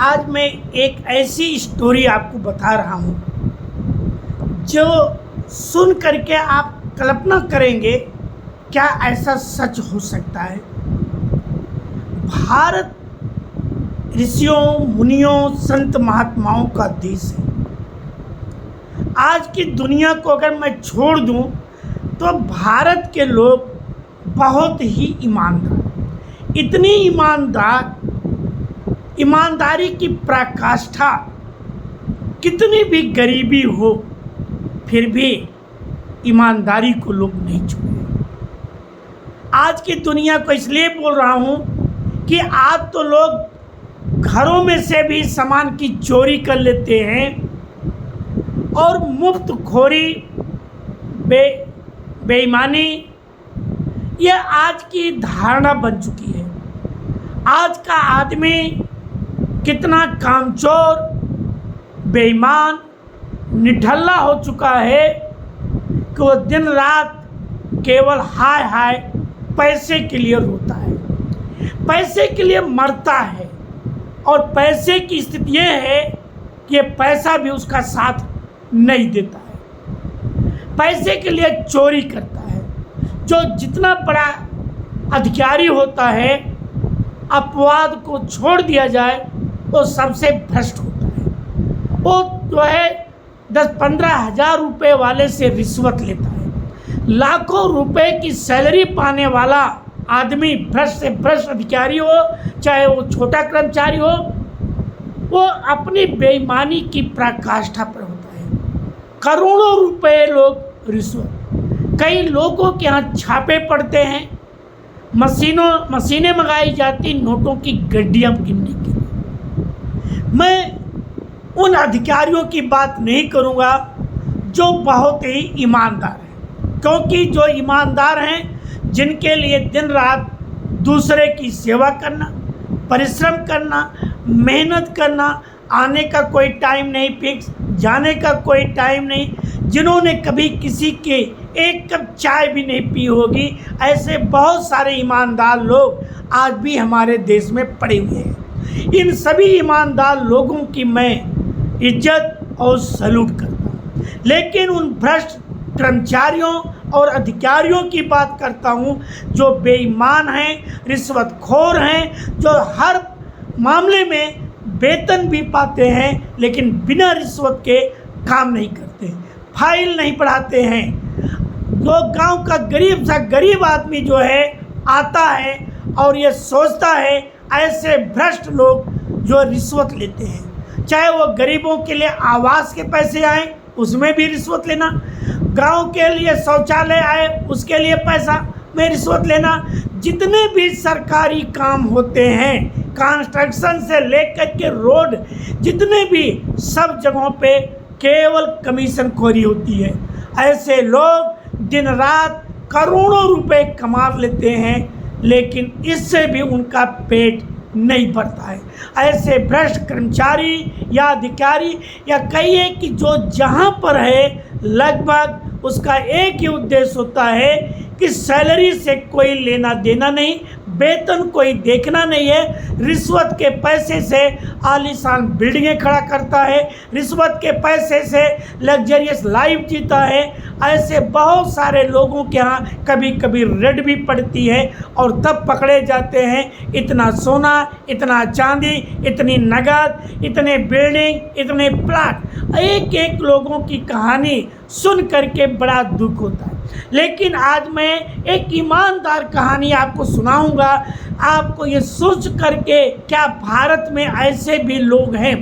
आज मैं एक ऐसी स्टोरी आपको बता रहा हूँ जो सुन करके आप कल्पना करेंगे क्या ऐसा सच हो सकता है। भारत ऋषियों मुनियों संत महात्माओं का देश है। आज की दुनिया को अगर मैं छोड़ दूं तो भारत के लोग बहुत ही ईमानदार, इतनी ईमानदारी की पराकाष्ठा, कितनी भी गरीबी हो फिर भी ईमानदारी को लोग नहीं छोड़े। आज की दुनिया को इसलिए बोल रहा हूँ कि आज तो लोग घरों में से भी सामान की चोरी कर लेते हैं और मुफ्तखोरी, बेईमानी यह आज की धारणा बन चुकी है। आज का आदमी कितना कामचोर, बेईमान, निठल्ला हो चुका है कि वो दिन रात केवल हाय हाय पैसे के लिए रोता है, पैसे के लिए मरता है। और पैसे की स्थिति यह है कि पैसा भी उसका साथ नहीं देता है, पैसे के लिए चोरी करता है। जो जितना बड़ा अधिकारी होता है, अपवाद को छोड़ दिया जाए तो सबसे भ्रष्ट होता है। वो जो है 10-15 हज़ार रुपये वाले से रिश्वत लेता है। लाखों रुपए की सैलरी पाने वाला आदमी भ्रष्ट से भ्रष्ट अधिकारी हो, चाहे वो छोटा कर्मचारी हो, वो अपनी बेईमानी की पराकाष्ठा पर होता है। करोड़ों रुपए लोग रिश्वत, कई लोगों के यहाँ छापे पड़ते हैं, मशीनें मंगाई जाती नोटों की गड्डियाँ गिनने के लिए। मैं उन अधिकारियों की बात नहीं करूँगा जो बहुत ही ईमानदार हैं, क्योंकि जो ईमानदार हैं, जिनके लिए दिन रात दूसरे की सेवा करना, परिश्रम करना, मेहनत करना, आने का कोई टाइम नहीं फिक्स, जाने का कोई टाइम नहीं, जिन्होंने कभी किसी के एक कप चाय भी नहीं पी होगी, ऐसे बहुत सारे ईमानदार लोग आज भी हमारे देश में पड़े हुए हैं। इन सभी ईमानदार लोगों की मैं इज्जत और सैल्यूट करता हूँ। लेकिन उन भ्रष्ट कर्मचारियों और अधिकारियों की बात करता हूँ जो बेईमान हैं, रिश्वतखोर हैं, जो हर मामले में वेतन भी पाते हैं लेकिन बिना रिश्वत के काम नहीं करते, फाइल नहीं पढ़ाते हैं। जो गांव का गरीब आदमी जो है आता है और ये सोचता है, ऐसे भ्रष्ट लोग जो रिश्वत लेते हैं, चाहे वो गरीबों के लिए आवास के पैसे आए उसमें भी रिश्वत लेना, गांव के लिए शौचालय आए उसके लिए पैसा में रिश्वत लेना, जितने भी सरकारी काम होते हैं, कंस्ट्रक्शन से लेकर के रोड, जितने भी सब जगहों पे केवल कमीशन खोरी होती है। ऐसे लोग दिन रात करोड़ों रुपए कमा लेते हैं लेकिन इससे भी उनका पेट नहीं भरता है। ऐसे भ्रष्ट कर्मचारी या अधिकारी या कहिए कि जो जहाँ पर है लगभग उसका एक ही उद्देश्य होता है कि सैलरी से कोई लेना देना नहीं, वेतन कोई देखना नहीं है। रिश्वत के पैसे से आलीशान बिल्डिंगें खड़ा करता है, रिश्वत के पैसे से लग्जरियस लाइफ जीता है। ऐसे बहुत सारे लोगों के यहाँ कभी कभी रेड भी पड़ती है और तब पकड़े जाते हैं। इतना सोना, इतना चांदी, इतनी नगद, इतने बिल्डिंग, इतने प्लाट, एक एक लोगों की कहानी सुन करके बड़ा दुख होता है। लेकिन आज मैं एक ईमानदार कहानी आपको सुनाऊंगा। आपको ये सोच करके क्या भारत में ऐसे भी लोग हैं।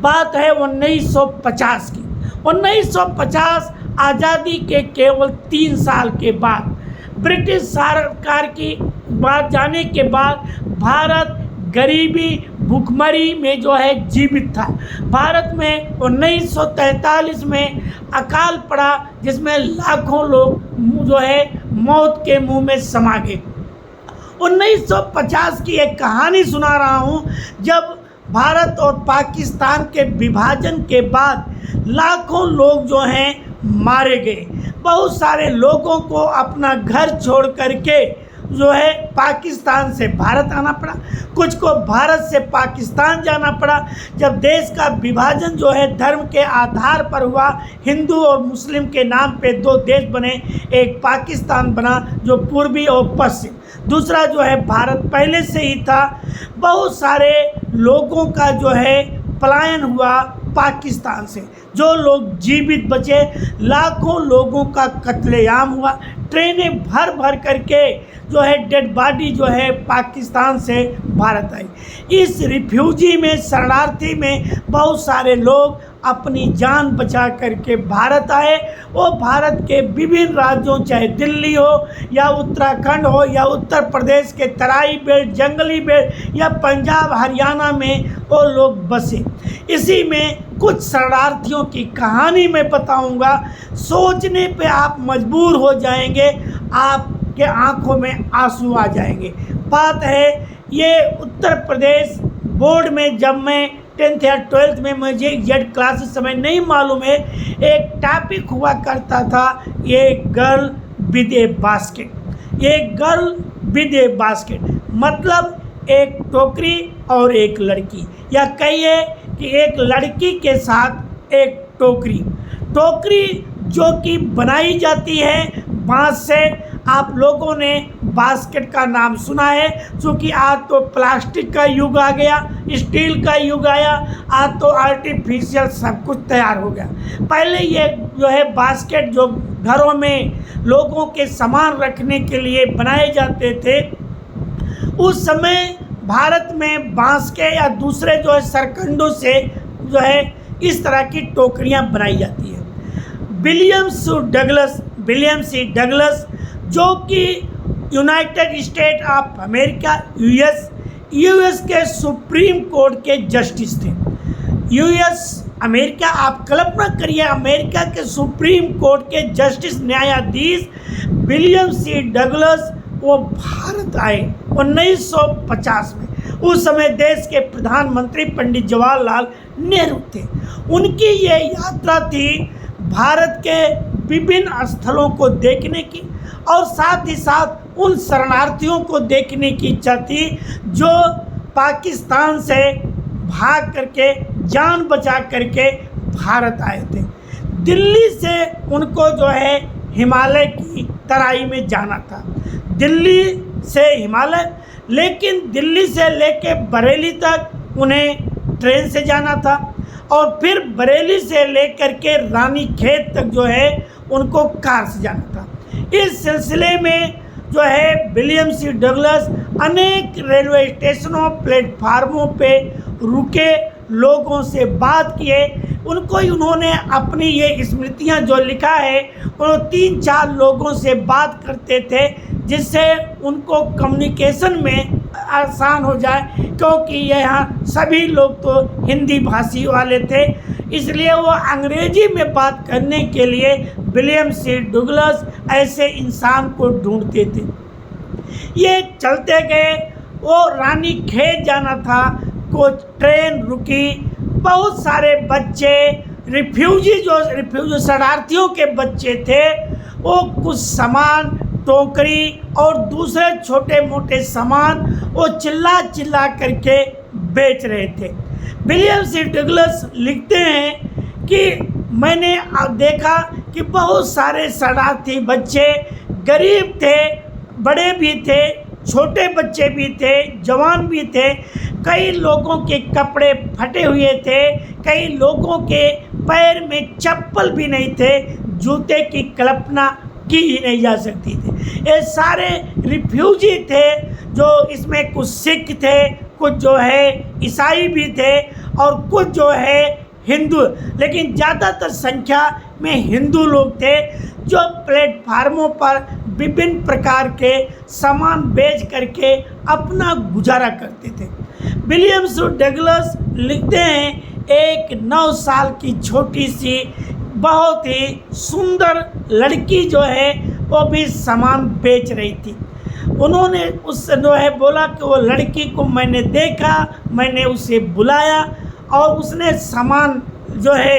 बात है 1950 की। 1950 आज़ादी के केवल 3 साल के बाद, ब्रिटिश सरकार की बात जाने के बाद भारत गरीबी भूखमरी में जो है जीवित था। भारत में 1943 में अकाल पड़ा जिसमें लाखों लोग जो है मौत के मुंह में समा गए। 1950 की एक कहानी सुना रहा हूँ, जब भारत और पाकिस्तान के विभाजन के बाद लाखों लोग जो हैं मारे गए। बहुत सारे लोगों को अपना घर छोड़ करके जो है पाकिस्तान से भारत आना पड़ा, कुछ को भारत से पाकिस्तान जाना पड़ा। जब देश का विभाजन जो है धर्म के आधार पर हुआ, हिंदू और मुस्लिम के नाम पे दो देश बने, एक पाकिस्तान बना जो पूर्वी और पश्चिम, दूसरा जो है भारत पहले से ही था। बहुत सारे लोगों का जो है पलायन हुआ पाकिस्तान से, जो लोग जीवित बचे, लाखों लोगों का कत्लेआम हुआ। ट्रेनें भर भर करके जो है डेड बॉडी जो है पाकिस्तान से भारत आई। इस रिफ्यूजी में, शरणार्थी में बहुत सारे लोग अपनी जान बचा करके भारत आए। वो भारत के विभिन्न राज्यों, चाहे दिल्ली हो या उत्तराखंड हो या उत्तर प्रदेश के तराई बेल्ट, जंगली बेल्ट या पंजाब हरियाणा में वो लोग बसे। इसी में कुछ शरणार्थियों की कहानी मैं बताऊंगा, सोचने पे आप मजबूर हो जाएंगे, आपके आंखों में आंसू आ जाएंगे। बात है ये उत्तर प्रदेश बोर्ड में, जब मैं 10th या 12th में, मुझे एग्जैक्ट क्लासेस समय नहीं मालूम है, एक टॉपिक हुआ करता था, ये गर्ल विद ए बास्केट। ये गर्ल विद ए बास्केट मतलब एक टोकरी और एक लड़की, या कहिए कि एक लड़की के साथ एक टोकरी। टोकरी जो कि बनाई जाती है बांस से। आप लोगों ने बास्केट का नाम सुना है, क्योंकि आज तो प्लास्टिक का युग आ गया, स्टील का युग आया, आज तो आर्टिफिशियल सब कुछ तैयार हो गया। पहले ये जो है बास्केट जो घरों में लोगों के सामान रखने के लिए बनाए जाते थे, उस समय भारत में बांस के या दूसरे जो है सरकंडों से जो है इस तरह की टोकरियां बनाई जाती है। विलियम सी डगलस जो कि United state of America US के सुप्रीम कोर्ट के जस्टिस थे। अमेरिका, आप कल्पना करिए, अमेरिका के सुप्रीम कोर्ट के जस्टिस न्यायाधीश विलियम सी डगलस वो भारत आए 1950 में। उस समय देश के प्रधानमंत्री पंडित जवाहरलाल नेहरू थे। उनकी ये यात्रा थी भारत के विभिन्न स्थलों को देखने की, और साथ ही साथ उन शरणार्थियों को देखने की इच्छा थी जो पाकिस्तान से भाग करके, जान बचा करके भारत आए थे। दिल्ली से उनको जो है हिमालय की तराई में जाना था, दिल्ली से हिमालय, लेकिन दिल्ली से लेके बरेली तक उन्हें ट्रेन से जाना था, और फिर बरेली से लेकर के रानीखेत तक जो है उनको कार से जाना था। इस सिलसिले में जो है विलियम सी डगलस अनेक रेलवे स्टेशनों, प्लेटफार्मों पे रुके, लोगों से बात किए। उनको ही उन्होंने अपनी ये स्मृतियाँ जो लिखा है, वो 3-4 लोगों से बात करते थे, जिससे उनको कम्युनिकेशन में आसान हो जाए, क्योंकि यहाँ सभी लोग तो हिंदी भाषी वाले थे, इसलिए वो अंग्रेजी में बात करने के लिए विलियम सी डगलस ऐसे इंसान को ढूंढते थे। ये चलते गए, वो रानीखेत जाना था, कुछ ट्रेन रुकी, बहुत सारे बच्चे रिफ्यूजी शरणार्थियों के बच्चे थे, वो कुछ सामान, टोकरी और दूसरे छोटे मोटे सामान वो चिल्ला चिल्ला करके बेच रहे थे। विलियम सी डगलस लिखते हैं कि मैंने देखा कि बहुत सारे शरणार्थी बच्चे गरीब थे, बड़े भी थे, छोटे बच्चे भी थे, जवान भी थे। कई लोगों के कपड़े फटे हुए थे, कई लोगों के पैर में चप्पल भी नहीं थे, जूते की कल्पना की ही नहीं जा सकती थी। ये सारे रिफ्यूजी थे, जो इसमें कुछ सिख थे, कुछ जो है ईसाई भी थे, और कुछ जो है हिंदू, लेकिन ज़्यादातर संख्या में हिंदू लोग थे, जो प्लेटफार्मों पर विभिन्न प्रकार के सामान बेच करके अपना गुजारा करते थे। विलियम सी डगलस लिखते हैं, एक 9 साल की छोटी सी बहुत ही सुंदर लड़की जो है वो भी सामान बेच रही थी। उन्होंने उससे जो है बोला कि वो लड़की को मैंने देखा, मैंने उसे बुलाया और उसने सामान जो है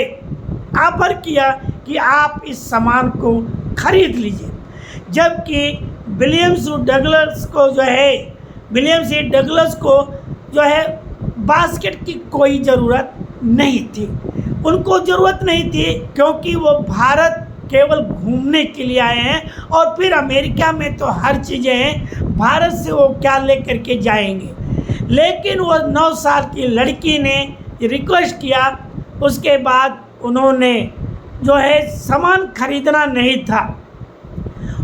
ऑफर किया कि आप इस सामान को खरीद लीजिए। जबकि विलियम सी डगलस को जो है बास्केट की कोई ज़रूरत नहीं थी। उनको ज़रूरत नहीं थी क्योंकि वो भारत केवल घूमने के लिए आए हैं और फिर अमेरिका में तो हर चीज़ें हैं, भारत से वो क्या लेकर के जाएंगे। लेकिन वो 9 साल की लड़की ने रिक्वेस्ट किया। उसके बाद उन्होंने जो है सामान खरीदना नहीं था,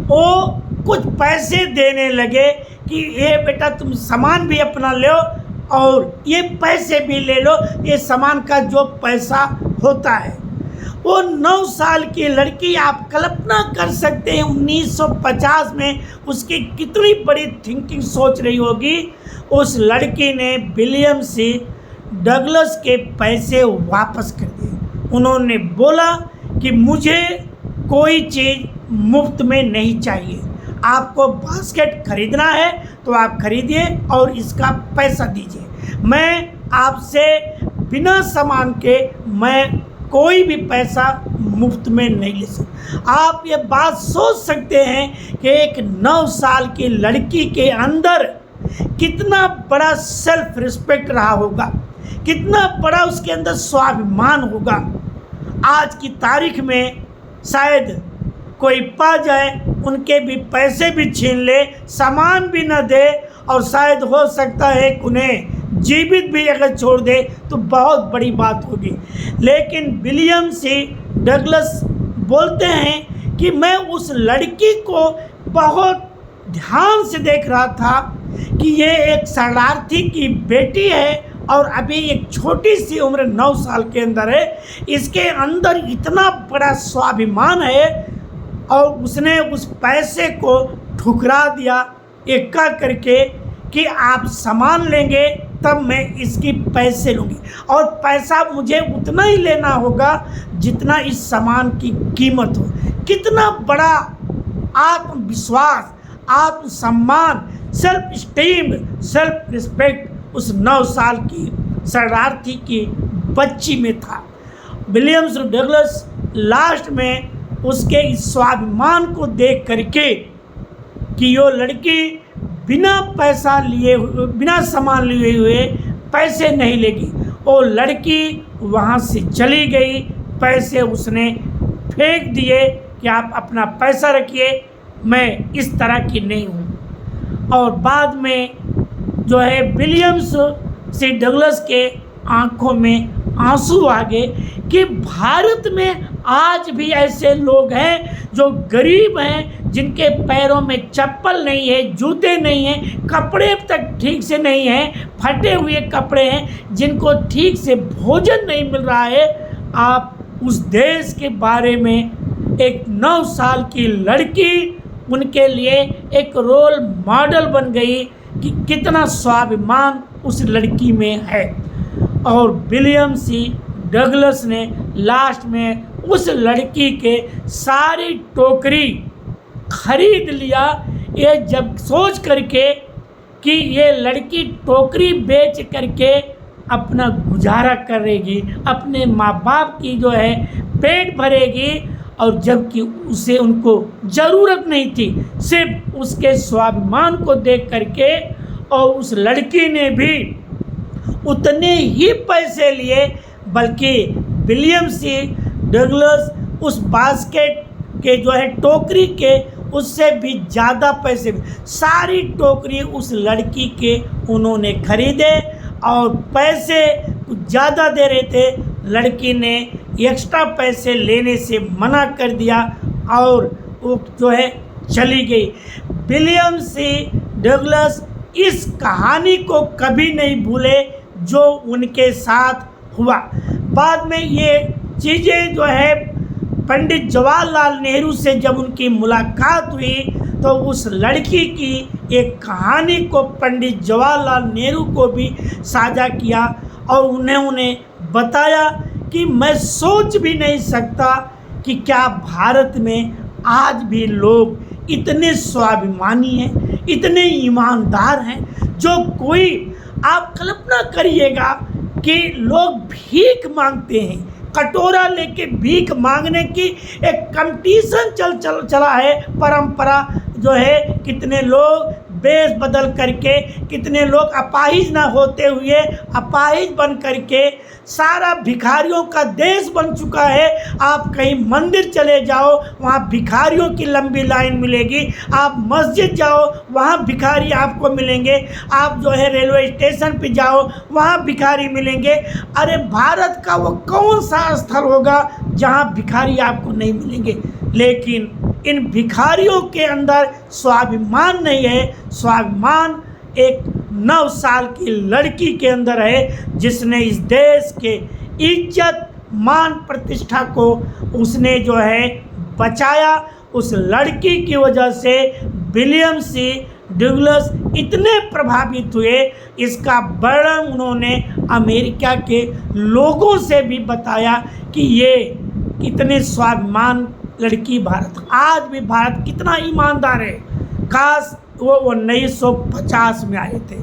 वो कुछ पैसे देने लगे कि ये बेटा तुम सामान भी अपना लो और ये पैसे भी ले लो, ये सामान का जो पैसा होता है। वो 9 साल की लड़की, आप कल्पना कर सकते हैं 1950 में उसकी कितनी बड़ी थिंकिंग सोच रही होगी। उस लड़की ने विलियम सी डगलस के पैसे वापस कर दिए। उन्होंने बोला कि मुझे कोई चीज़ मुफ्त में नहीं चाहिए, आपको बास्केट खरीदना है तो आप खरीदिए और इसका पैसा दीजिए। मैं आपसे बिना सामान के मैं कोई भी पैसा मुफ्त में नहीं ले सकता। आप ये बात सोच सकते हैं कि एक 9 साल की लड़की के अंदर कितना बड़ा सेल्फ रिस्पेक्ट रहा होगा, कितना बड़ा उसके अंदर स्वाभिमान होगा। आज की तारीख में शायद कोई पा जाए, उनके भी पैसे भी छीन ले, सामान भी न दे और शायद हो सकता है कि उन्हें जीवित भी अगर छोड़ दे तो बहुत बड़ी बात होगी। लेकिन विलियम सी डगलस बोलते हैं कि मैं उस लड़की को बहुत ध्यान से देख रहा था कि ये एक शरणार्थी की बेटी है और अभी एक छोटी सी उम्र 9 साल के अंदर है, इसके अंदर इतना बड़ा स्वाभिमान है और उसने उस पैसे को ठुकरा दिया एक्का करके कि आप सामान लेंगे तब मैं इसकी पैसे लूँगी और पैसा मुझे उतना ही लेना होगा जितना इस सामान की कीमत हो। कितना बड़ा आत्मविश्वास, आत्मसम्मान, सेल्फ स्टीम, सेल्फ रिस्पेक्ट उस 9 साल की शरणार्थी की बच्ची में था। विलियम सी डगलस लास्ट में उसके इस स्वाभिमान को देख करके कि वो लड़की बिना सामान लिए हुए पैसे नहीं लेगी, वो लड़की वहाँ से चली गई। पैसे उसने फेंक दिए कि आप अपना पैसा रखिए, मैं इस तरह की नहीं हूँ। और बाद में जो है विलियम सी डगलस के आंखों में आंसू आ गए कि भारत में आज भी ऐसे लोग हैं जो गरीब हैं, जिनके पैरों में चप्पल नहीं है, जूते नहीं हैं, कपड़े तक ठीक से नहीं हैं, फटे हुए कपड़े हैं, जिनको ठीक से भोजन नहीं मिल रहा है। आप उस देश के बारे में एक 9 साल की लड़की उनके लिए एक रोल मॉडल बन गई कि कितना स्वाभिमान उस लड़की में है। और विलियम सी डगलस ने लास्ट में उस लड़की के सारी टोकरी खरीद लिया, ये जब सोच करके कि ये लड़की टोकरी बेच करके अपना गुजारा करेगी, अपने माँ बाप की जो है पेट भरेगी, और जबकि उसे उनको ज़रूरत नहीं थी, सिर्फ उसके स्वाभिमान को देख करके। और उस लड़की ने भी उतने ही पैसे लिए, बल्कि विलियम सी डगलस उस बास्केट के जो है टोकरी के उससे भी ज़्यादा पैसे, सारी टोकरी उस लड़की के उन्होंने खरीदे और पैसे कुछ ज़्यादा दे रहे थे। लड़की ने एक्स्ट्रा पैसे लेने से मना कर दिया और वो जो है चली गई। विलियम सी डगलस इस कहानी को कभी नहीं भूले जो उनके साथ हुआ। बाद में ये चीज़ें जो है पंडित जवाहरलाल नेहरू से जब उनकी मुलाकात हुई तो उस लड़की की एक कहानी को पंडित जवाहरलाल नेहरू को भी साझा किया और उन्हें बताया कि मैं सोच भी नहीं सकता कि क्या भारत में आज भी लोग इतने स्वाभिमानी हैं, इतने ईमानदार हैं, जो कोई, आप कल्पना करिएगा कि लोग भीख मांगते हैं, कटोरा लेके भीख मांगने की एक कंपटीशन चला है, परंपरा जो है कितने लोग बेस बदल करके, कितने लोग अपाहिज ना होते हुए अपाहिज बन करके सारा भिखारियों का देश बन चुका है। आप कहीं मंदिर चले जाओ, वहाँ भिखारियों की लंबी लाइन मिलेगी। आप मस्जिद जाओ, वहाँ भिखारी आपको मिलेंगे। आप जो है रेलवे स्टेशन पे जाओ, वहाँ भिखारी मिलेंगे। अरे भारत का वो कौन सा स्थल होगा जहाँ भिखारी आपको नहीं मिलेंगे? लेकिन इन भिखारियों के अंदर स्वाभिमान नहीं है। स्वाभिमान एक 9 साल की लड़की के अंदर है, जिसने इस देश के इज्जत मान प्रतिष्ठा को उसने जो है बचाया। उस लड़की की वजह से विलियम सी डगलस इतने प्रभावित हुए। इसका वर्णन उन्होंने अमेरिका के लोगों से भी बताया कि ये कितने स्वाभिमान लड़की भारत। आज भी भारत कितना ईमानदार है। काश वो 1950 में आए थे।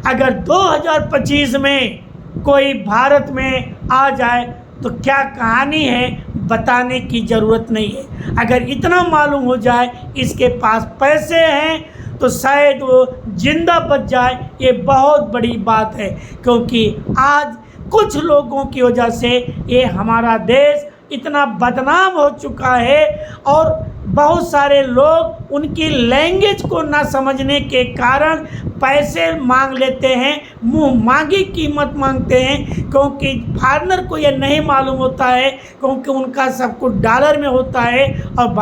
अगर 2025 में कोई भारत में आ जाए तो क्या कहानी है, बताने की ज़रूरत नहीं है। अगर इतना मालूम हो जाए इसके पास पैसे हैं तो शायद वो जिंदा बच जाए। ये बहुत बड़ी बात है, क्योंकि आज कुछ लोगों की वजह से ये हमारा देश इतना बदनाम हो चुका है। और बहुत सारे लोग उनकी लैंग्वेज को ना समझने के कारण पैसे मांग लेते हैं, मुंह मांगी कीमत मांगते हैं, क्योंकि फॉरेनर को ये नहीं मालूम होता है, क्योंकि उनका सब कुछ डॉलर में होता है। और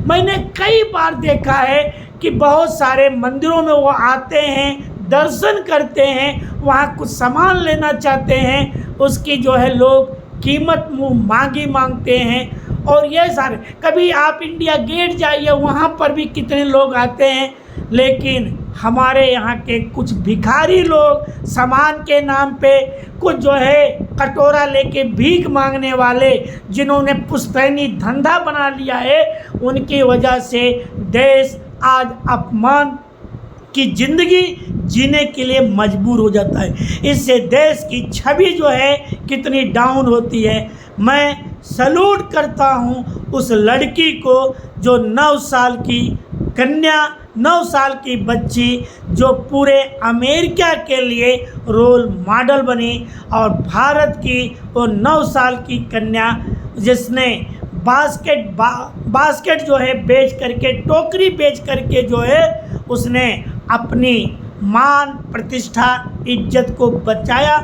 मैंने कई बार देखा है कि बहुत सारे मंदिरों में वो आते हैं, दर्शन करते हैं, वहाँ कुछ सामान लेना चाहते हैं, उसकी जो है लोग कीमत मुँह मांगी मांगते हैं। और ये सारे, कभी आप इंडिया गेट जाइए, वहाँ पर भी कितने लोग आते हैं। लेकिन हमारे यहाँ के कुछ भिखारी लोग सामान के नाम पे, कुछ जो है कटोरा लेके भीख मांगने वाले, जिन्होंने पुश्तैनी धंधा बना लिया है, उनकी वजह से देश आज अपमान की ज़िंदगी जीने के लिए मजबूर हो जाता है। इससे देश की छवि जो है कितनी डाउन होती है। मैं सैल्यूट करता हूँ उस लड़की को जो 9 साल की कन्या, 9 साल की बच्ची, जो पूरे अमेरिका के लिए रोल मॉडल बनी। और भारत की वो 9 साल की कन्या जिसने बास्केट जो है बेच करके, टोकरी बेच करके जो है उसने अपनी मान प्रतिष्ठा इज्जत को बचाया।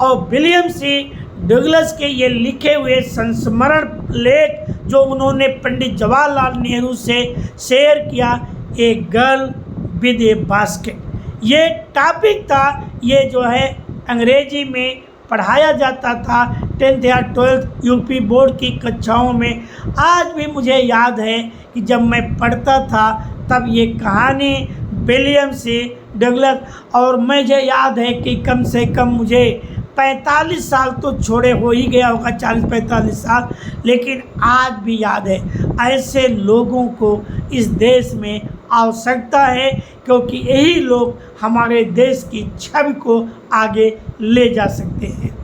और विलियम सी डगलस के ये लिखे हुए संस्मरण लेख जो उन्होंने पंडित जवाहरलाल नेहरू से शेयर किया, a girl with A basket, ये टॉपिक था। ये जो है अंग्रेजी में पढ़ाया जाता था 10th या 12th यूपी बोर्ड की कक्षाओं में। आज भी मुझे याद है कि जब मैं पढ़ता था तब ये कहानी विलियम सी डगलस, और मुझे याद है कि कम से कम मुझे 45 साल तो छोड़े हो ही गया होगा, 40-45 साल, लेकिन आज भी याद है। ऐसे लोगों को इस देश में आवश्यकता है, क्योंकि यही लोग हमारे देश की छवि को आगे ले जा सकते हैं।